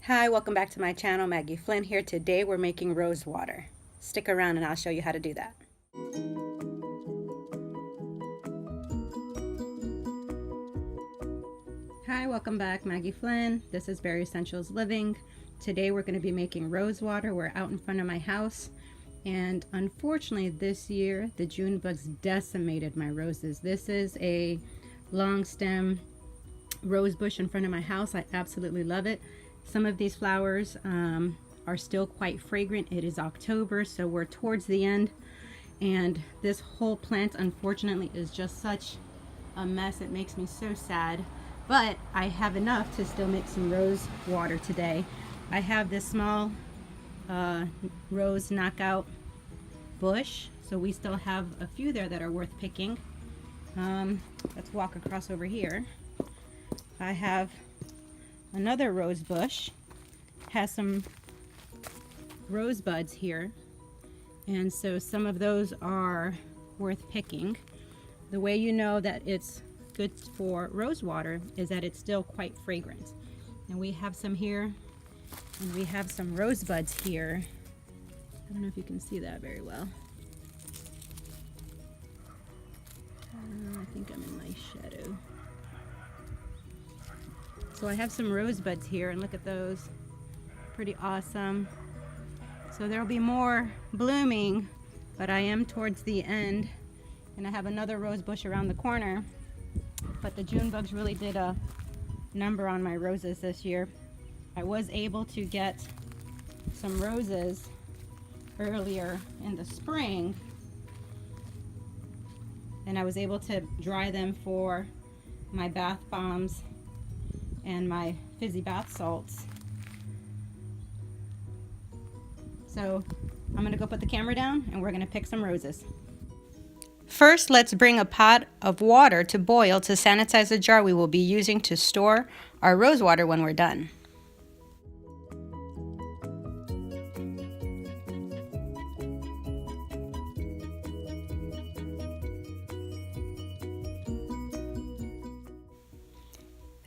Hi, welcome back to my channel. Maggie Flynn here. Today we're making rose water. Stick around and I'll show you how to do that. Hi, welcome back. Maggie Flynn. This is Berry Essentials Living. Today we're going to be making rose water. We're out in front of my house, and unfortunately this year the June bugs decimated my roses. This is a long stem rose bush in front of my house. I absolutely love it. Some of these flowers are still quite fragrant. It is October, so we're towards the end, and this whole plant unfortunately is just such a mess. It makes me so sad, but I have enough to still make some rose water today. I have this small rose knockout bush, so we still have a few there that are worth picking. Let's walk across over here. I have another rose bush, has some rose buds here, and so some of those are worth picking. The way you know that it's good for rose water is that it's still quite fragrant. And we have some here, and we have some rose buds here. I don't know if you can see that very well. I think I'm in my shadow. So I have some rose buds here, and look at those. Pretty awesome. So there'll be more blooming, but I am towards the end, and I have another rose bush around the corner. But the June bugs really did a number on my roses this year. I was able to get some roses earlier in the spring, and I was able to dry them for my bath bombs and my fizzy bath salts. So I'm gonna go put the camera down and we're gonna pick some roses. First, let's bring a pot of water to boil to sanitize the jar we will be using to store our rose water when we're done.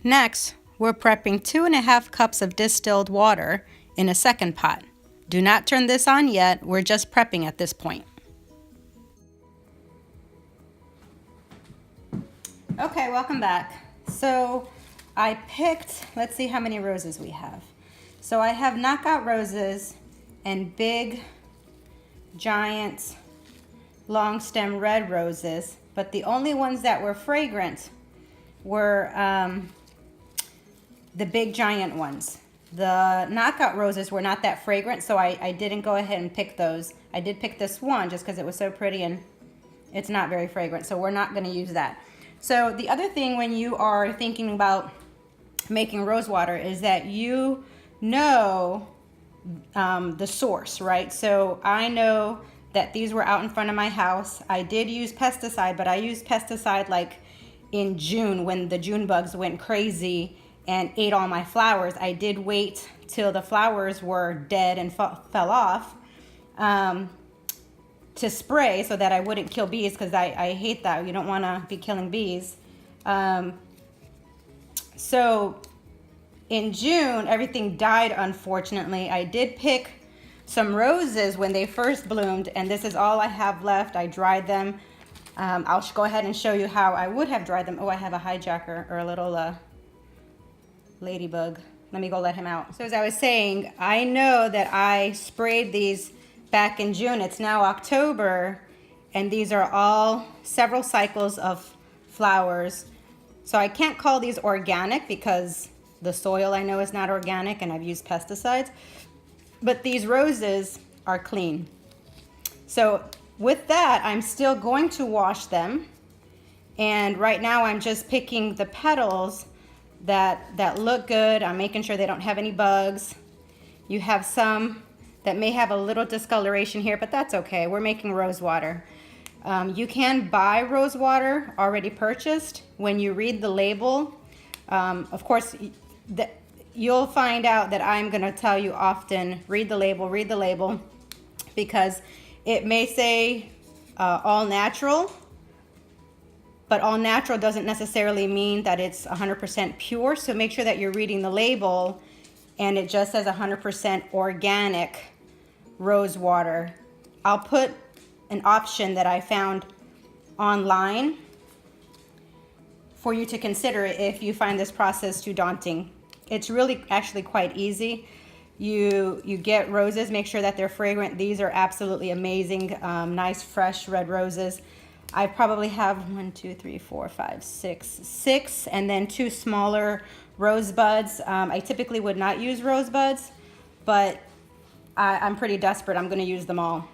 Next, we're prepping 2½ cups of distilled water in a second pot. Do not turn this on yet, we're just prepping at this point. Okay, welcome back. So I picked, let's see how many roses we have. So I have knockout roses and big, giant, long stem red roses, but the only ones that were fragrant were the big giant ones. The knockout roses were not that fragrant, so I didn't go ahead and pick those. I did pick this one just because it was so pretty and it's not very fragrant, so we're not going to use that. So the other thing when you are thinking about making rose water is that you know the source, right? So I know that these were out in front of my house. I did use pesticide, but I used pesticide like in June when the June bugs went crazy and ate all my flowers. I did wait till the flowers were dead and fell off to spray so that I wouldn't kill bees, because I hate that. You don't want to be killing bees. So in June, everything died, unfortunately. I did pick some roses when they first bloomed, and this is all I have left. I dried them. I'll go ahead and show you how I would have dried them. Oh, I have a hijacker, or a little ladybug. Let me go let him out. So as I was saying, I know that I sprayed these back in June. It's now October, and these are all several cycles of flowers. So I can't call these organic because the soil I know is not organic and I've used pesticides, but these roses are clean. So with that, I'm still going to wash them, and right now I'm just picking the petals that look good. I'm making sure they don't have any bugs. You have some that may have a little discoloration here, but that's okay. We're making rose water. You can buy rose water already purchased. When you read the label, of course, you'll find out that I'm gonna tell you often, read the label, because it may say all natural, but all natural doesn't necessarily mean that it's 100% pure. So make sure that you're reading the label and it just says 100% organic rose water. I'll put an option that I found online for you to consider if you find this process too daunting. It's really actually quite easy. You get roses, make sure that they're fragrant. These are absolutely amazing, nice fresh red roses. I probably have 6, and then 2 smaller rose buds. I typically would not use rose buds, but I'm pretty desperate. I'm going to use them all.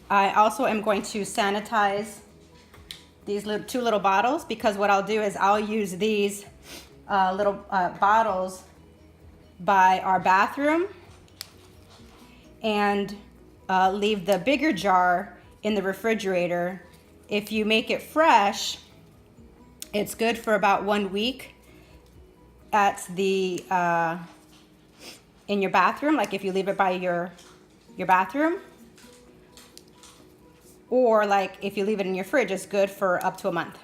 I also am going to sanitize these 2 little bottles, because what I'll do is I'll use these little bottles by our bathroom and leave the bigger jar in the refrigerator. If you make it fresh, it's good for about 1 week at the in your bathroom, like if you leave it by your bathroom, or like if you leave it in your fridge, it's good for up to a month.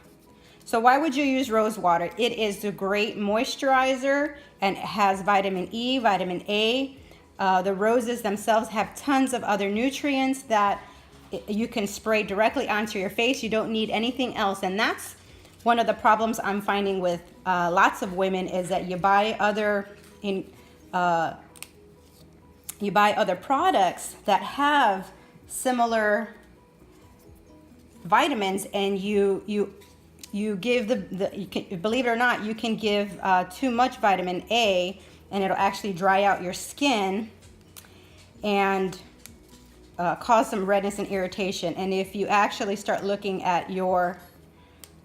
So why would you use rose water? It is a great moisturizer, and it has vitamin E, vitamin A. The roses themselves have tons of other nutrients that you can spray directly onto your face. You don't need anything else, and that's one of the problems I'm finding with lots of women, is that you buy other products that have similar vitamins, and you give believe it or not, you can give too much vitamin A, and it'll actually dry out your skin and cause some redness and irritation. And if you actually start looking at your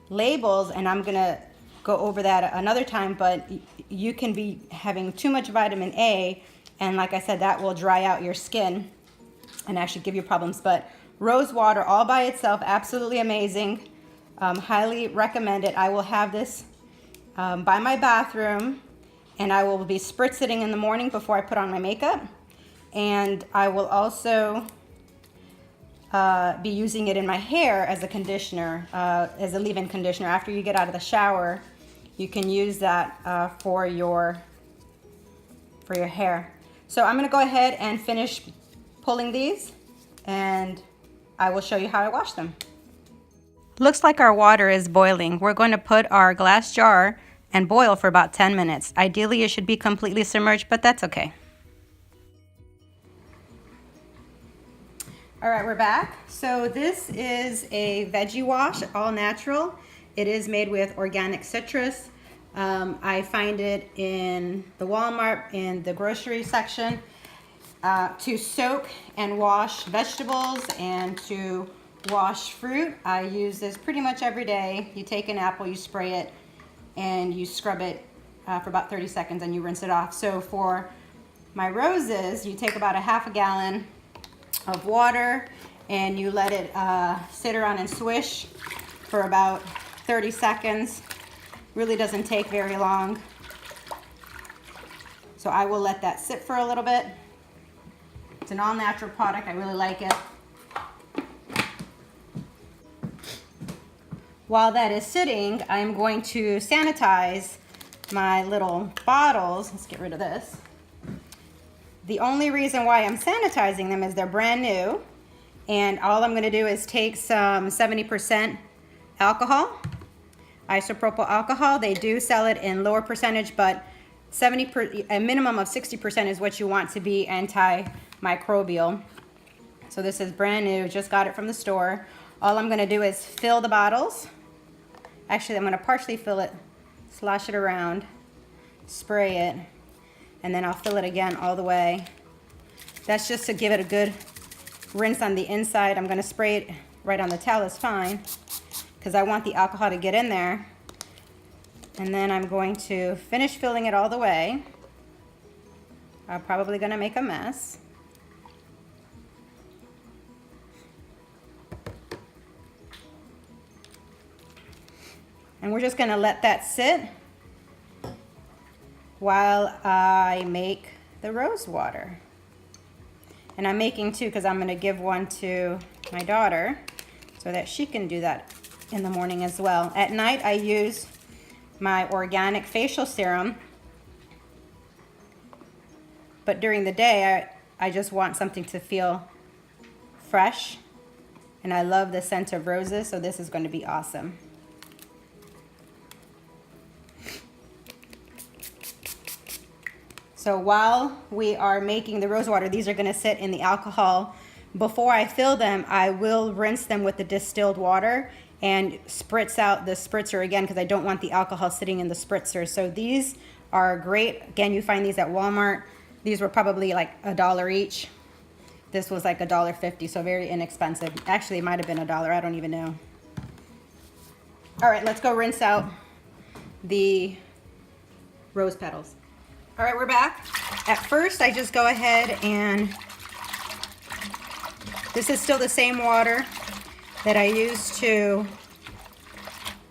labels, and I'm gonna go over that another time, but you can be having too much vitamin A, and like I said, that will dry out your skin and actually give you problems. But rose water all by itself, absolutely amazing. Highly recommend it. I will have this by my bathroom, and I will be spritzing in the morning before I put on my makeup. And I will also be using it in my hair as a conditioner, as a leave-in conditioner. After you get out of the shower, you can use that for your hair. So I'm gonna go ahead and finish pulling these, and I will show you how I wash them. Looks like our water is boiling. We're going to put our glass jar and boil for about 10 minutes. Ideally, it should be completely submerged, but that's okay. All right, we're back. So this is a veggie wash, all natural. It is made with organic citrus. I find it in the Walmart, in the grocery section, to soak and wash vegetables and to wash fruit. I use this pretty much every day. You take an apple, you spray it, and you scrub it for about 30 seconds, and you rinse it off. So for my roses, you take about a half a gallon of water, and you let it sit around and swish for about 30 seconds. Really doesn't take very long. So I will let that sit for a little bit. It's an all-natural product. I really like it. While that is sitting, I'm going to sanitize my little bottles. Let's get rid of this. The only reason why I'm sanitizing them is they're brand new, and all I'm going to do is take some 70% alcohol, isopropyl alcohol. They do sell it in lower percentage, but a minimum of 60% is what you want to be antimicrobial. So this is brand new, just got it from the store. All I'm going to do is fill the bottles. Actually, I'm going to partially fill it, slosh it around, spray it, and then I'll fill it again all the way. That's just to give it a good rinse on the inside. I'm going to spray it right on the towel, is fine, because I want the alcohol to get in there. And then I'm going to finish filling it all the way. I'm probably going to make a mess. And we're just going to let that sit while I make the rose water. And I'm making 2 because I'm going to give one to my daughter so that she can do that in the morning as well. At night, I use my organic facial serum. but during the day, I just want something to feel fresh. And I love the scent of roses, so this is going to be awesome. So while we are making the rose water, these are going to sit in the alcohol. Before I fill them, I will rinse them with the distilled water and spritz out the spritzer again because I don't want the alcohol sitting in the spritzer. So these are great. Again, you find these at Walmart. These were probably like $1 each. This was like $1.50, so very inexpensive. Actually, it might have been $1. I don't even know. All right, let's go rinse out the rose petals. All right, we're back. At first, I just go ahead and this is still the same water that I used to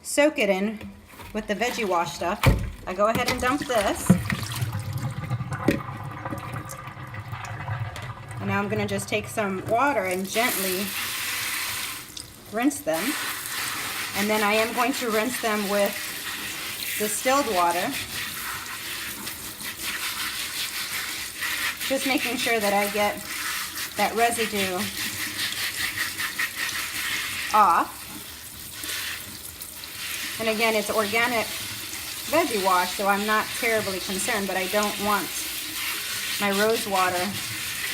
soak it in with the veggie wash stuff. I go ahead and dump this. And now I'm gonna just take some water and gently rinse them. And then I am going to rinse them with distilled water. Just making sure that I get that residue off. And again, it's organic veggie wash, so I'm not terribly concerned, but I don't want my rose water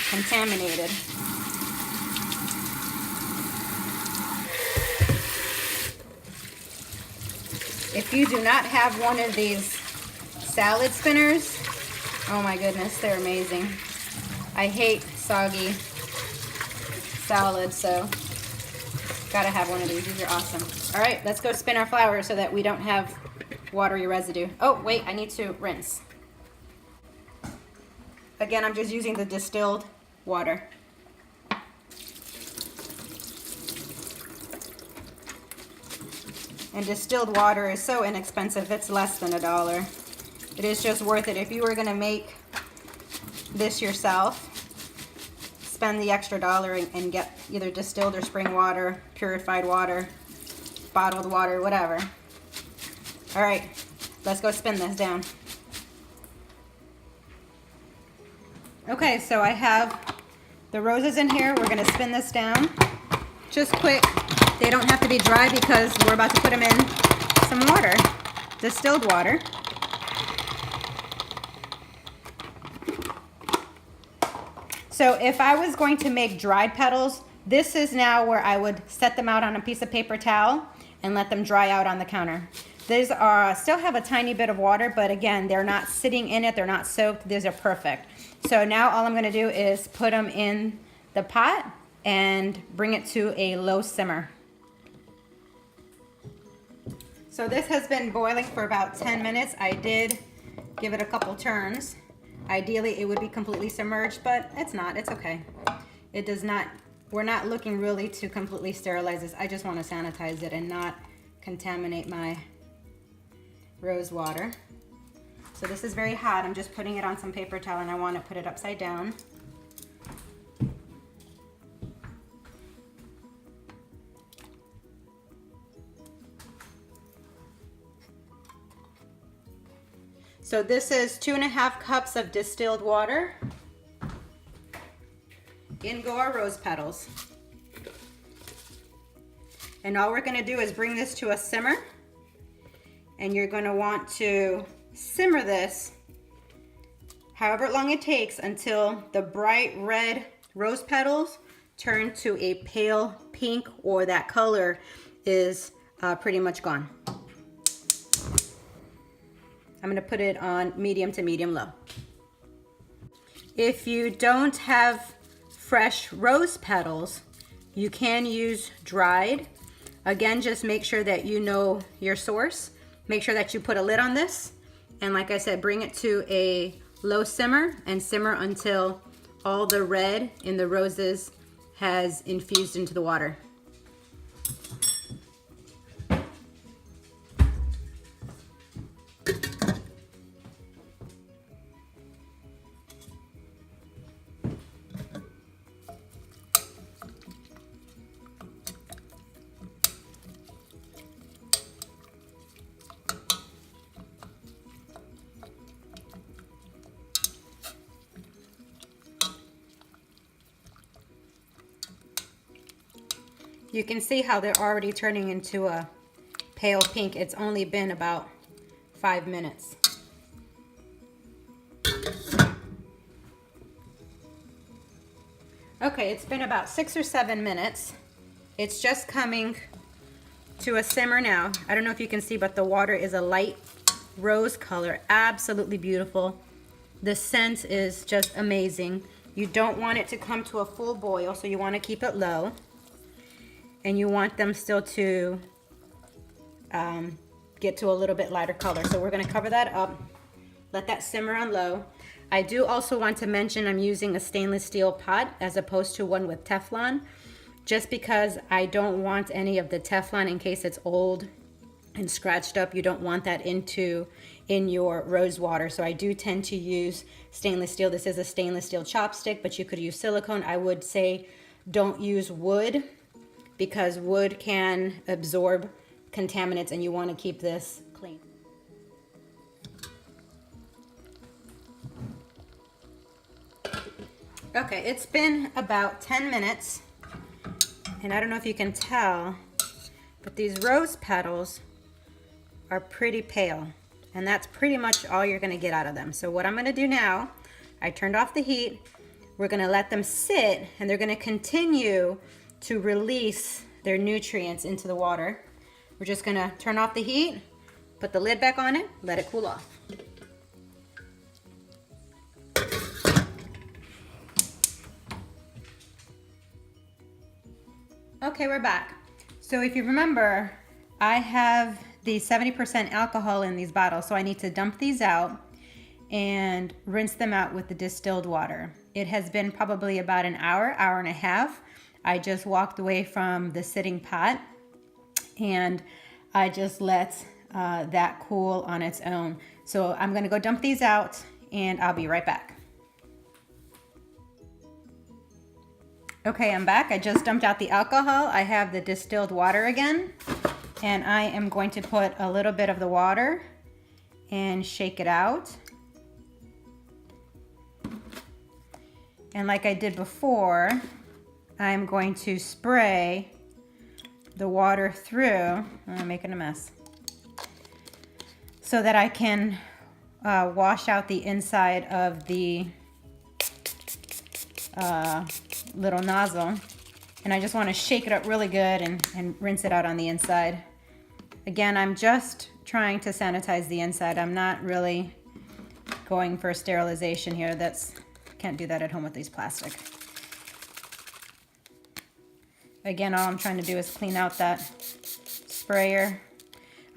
contaminated. If you do not have one of these salad spinners, oh my goodness, they're amazing. I hate soggy salad, so gotta have one of these. These are awesome. All right, let's go spin our flour so that we don't have watery residue. Oh, wait, I need to rinse. Again, I'm just using the distilled water. And distilled water is so inexpensive, it's less than $1. It is just worth it. If you were gonna make this yourself, spend the extra $1 and get either distilled or spring water, purified water, bottled water, whatever. All right, let's go spin this down. Okay, so I have the roses in here. We're gonna spin this down. Just quick, they don't have to be dry because we're about to put them in some water, distilled water. So if I was going to make dried petals, this is now where I would set them out on a piece of paper towel and let them dry out on the counter. These are still have a tiny bit of water, but again, they're not sitting in it, they're not soaked, these are perfect. So now all I'm gonna do is put them in the pot and bring it to a low simmer. So this has been boiling for about 10 minutes. I did give it a couple turns. Ideally, it would be completely submerged, but it's not, it's okay. It does not, we're not looking really to completely sterilize this. I just want to sanitize it and not contaminate my rose water. So this is very hot. I'm just putting it on some paper towel and I want to put it upside down. So this is 2½ cups of distilled water. In go our rose petals. And all we're gonna do is bring this to a simmer. And you're gonna want to simmer this however long it takes until the bright red rose petals turn to a pale pink, or that color is pretty much gone. I'm gonna put it on medium to medium low. If you don't have fresh rose petals, you can use dried. Again, just make sure that you know your source. Make sure that you put a lid on this. And like I said, bring it to a low simmer and simmer until all the red in the roses has infused into the water. You can see how they're already turning into a pale pink. It's only been about 5 minutes. Okay, it's been about 6 or 7 minutes. It's just coming to a simmer now. I don't know if you can see, but the water is a light rose color. Absolutely beautiful. The scent is just amazing. You don't want it to come to a full boil, so you want to keep it low. And you want them still to get to a little bit lighter color. So we're going to cover that up. Let that simmer on low. I do also want to mention I'm using a stainless steel pot as opposed to one with Teflon, just because I don't want any of the Teflon, in case it's old and scratched up, you don't want that in your rose water. So I do tend to use stainless steel. This is a stainless steel chopstick, but you could use silicone. I would say don't use wood, because wood can absorb contaminants and you want to keep this clean. Okay, it's been about 10 minutes, and I don't know if you can tell, but these rose petals are pretty pale, and that's pretty much all you're going to get out of them. So what I'm going to do now, I turned off the heat. We're going to let them sit, and they're going to continue to release their nutrients into the water. We're just going to turn off the heat, put the lid back on it, let it cool off. Okay, we're back. So if you remember, I have the 70% alcohol in these bottles, so I need to dump these out and rinse them out with the distilled water. It has been probably about an hour, hour and a half. I just walked away from the sitting pot, and I just let that cool on its own. So I'm gonna go dump these out, and I'll be right back. Okay, I'm back. I just dumped out the alcohol. I have the distilled water again, and I am going to put a little bit of the water and shake it out. And like I did before, I'm going to spray the water through. I'm making a mess. So that I can wash out the inside of the little nozzle, and I just want to shake it up really good and rinse it out on the inside. Again, I'm just trying to sanitize the inside. I'm not really going for sterilization here. Can't do that at home with these plastic. Again, all I'm trying to do is clean out that sprayer.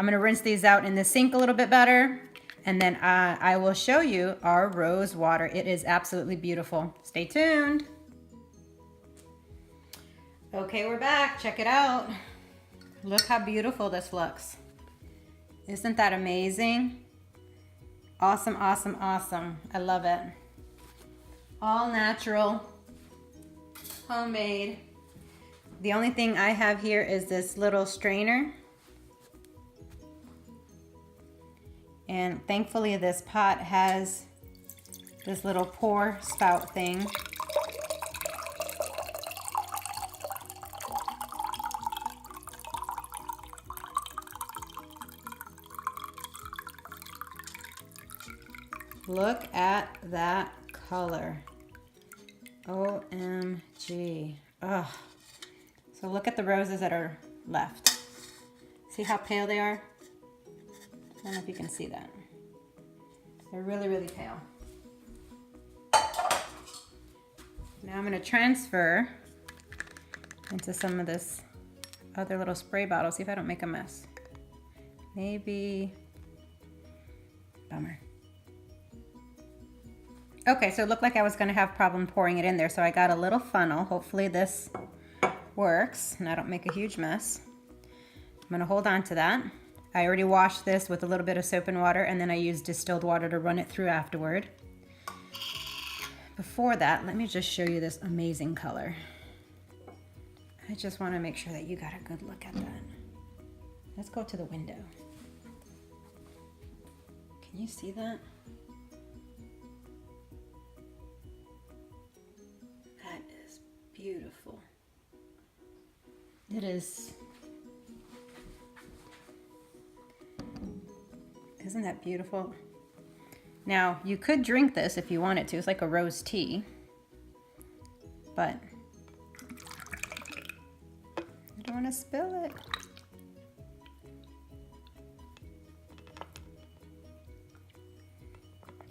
I'm going to rinse these out in the sink a little bit better, and then I will show you our rose water. It is absolutely beautiful. Stay tuned. Okay, we're back. Check it out. Look how beautiful this looks. Isn't that amazing? Awesome, awesome, awesome. I love it. All natural, homemade. The only thing I have here is this little strainer. And thankfully this pot has this little pour spout thing. Look at that color. OMG. Ugh. So look at the roses that are left. See how pale they are? I don't know if you can see that. They're really, really pale. Now I'm going to transfer into some of this other little spray bottle. See if I don't make a mess. Maybe. Bummer. Okay, so it looked like I was going to have problem pouring it in there, so I got a little funnel. Hopefully this works and I don't make a huge mess. I'm going to hold on to that. I already washed this with a little bit of soap and water, and then I used distilled water to run it through afterward. Before that, let me just show you this amazing color. I just want to make sure that you got a good look at that. Let's go to the window. Can you see that? That is beautiful. It is. Isn't that beautiful? Now, you could drink this if you wanted to. It's like a rose tea. But I don't want to spill it.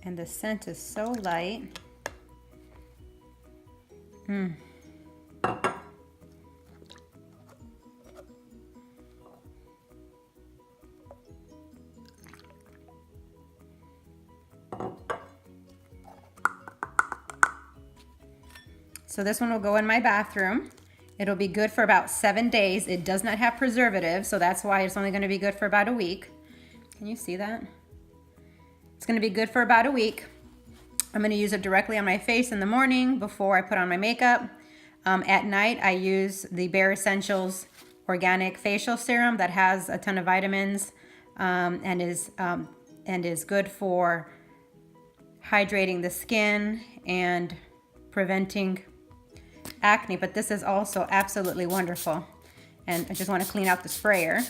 And the scent is so light. So this one will go in my bathroom. It'll be good for about 7 days. It does not have preservatives, so that's why it's only going to be good for about a week. Can you see that? It's going to be good for about a week. I'm going to use it directly on my face in the morning before I put on my makeup. At night, I use the Bare Essentials Organic Facial Serum that has a ton of vitamins and is good for hydrating the skin and preventing acne. But this is also absolutely wonderful. And I just want to clean out the sprayer.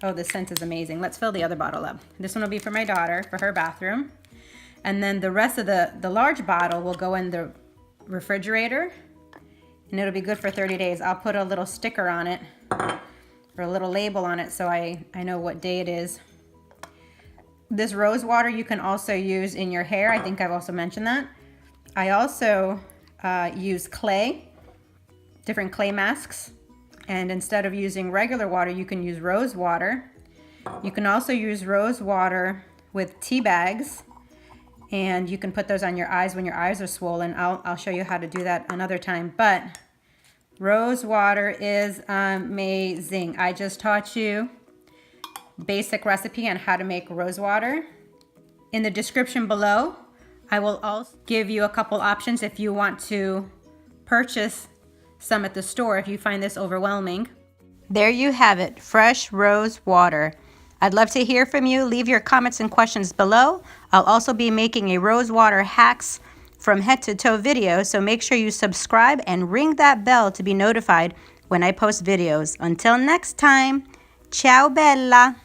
Oh, the scent is amazing. Let's fill the other bottle up. This one will be for my daughter, for her bathroom. And then the rest of the large bottle will go in the refrigerator. And it'll be good for 30 days. I'll put a little sticker on it, or a little label on it, so I know what day it is. This rose water you can also use in your hair. I think I've also mentioned that. I also use clay, different clay masks. And instead of using regular water, you can use rose water. You can also use rose water with tea bags, and you can put those on your eyes when your eyes are swollen. I'll show you how to do that another time. But rose water is amazing. I just taught you basic recipe on how to make rose water. In the description below, I will also give you a couple options if you want to purchase some at the store if you find this overwhelming. There you have it, fresh rose water. I'd love to hear from you. Leave your comments and questions below. I'll also be making a rose water hacks from head to toe video, so make sure you subscribe and ring that bell to be notified when I post videos. Until next time, ciao bella.